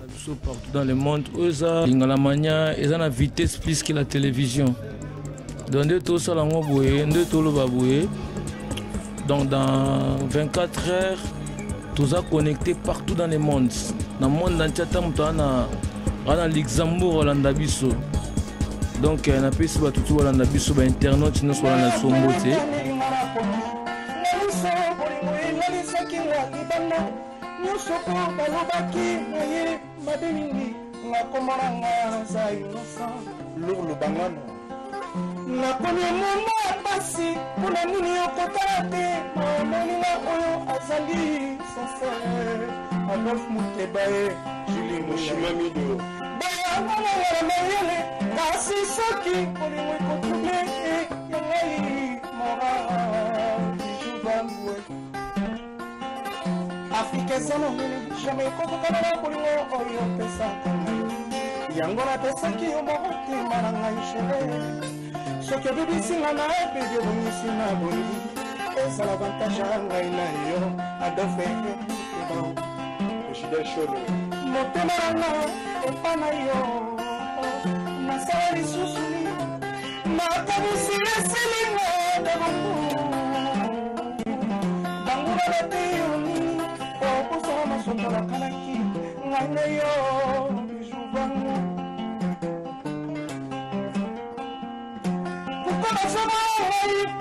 Partout dans le monde, la mania, ils ont la vitesse plus que la télévision. Donc, donc dans 24 heures, tous sont connectés partout dans le monde. Dans le monde entier, on a Luxembourg, Hollanda biso. Donc, on a pu se battre tout Hollanda biso, internet, nous sommes dans son beauté. La première moment passé pour la nuit au côté mon azali sincère Adolphe Moutebae Julie Moshimamido Baya mayele kasi soki olimwe kotube yangai mora bijubambwe Afrique sana jamais kokokana na kolingo oyo pesa yango na pesa ki omote maranga chérie ce que vous dites, c'est que vous c'est l'avantage à yo à deux frères. Je suis d'un show. Mon témoin est pas naïo. Ma sœur est sous-soumis. Ma taboussi est céline de mon Bangoura de Théonie. Pour ça, ma soeur de la Kanaki. Naïo, bijou bango.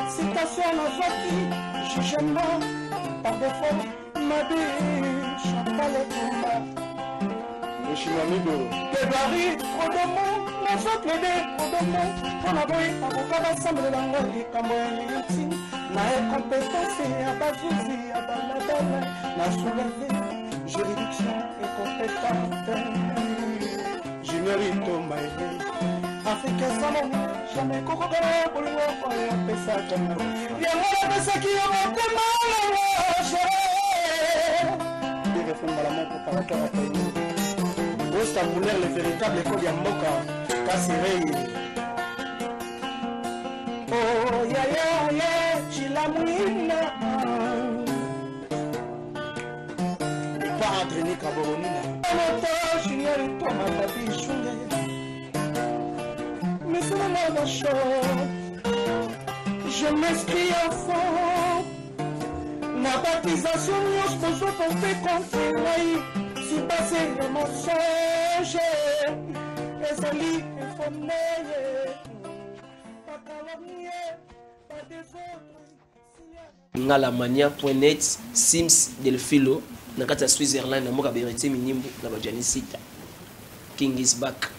Citation à Zaki, jugement par défaut, ma vie, Chantal et combat. Le Chimamido. Les barils, trop de mots, les autres les dés, trop de mots. Pour la boy, avocat ensemble de l'anglais, comme un na compétence, à Bazouzi, à Baladala, la soulevée, juridiction et compétente. Juniorito, Maïli. Afrique salon, jamais kokokana pour le voir et pesa comme yango pesa ki yo tema la chérie des réformes à la main pour paraître à pays Ostambouler le véritable école ya mboka kasirei oh ya ya ya chilamina il part entraîner Kaboronina moto junior toma papi chunga mais c'est la même chose. Je m'inscris à fond. La baptisation, je peux se porter contre moi. Si passer le mensonge, les alliés informés, pas calomnier, pas des autres. Ngalamania.net, Sims Delfilo, Nakata Switzerland, Namoka Berete Minimbo, Nabajani Sita. King is back.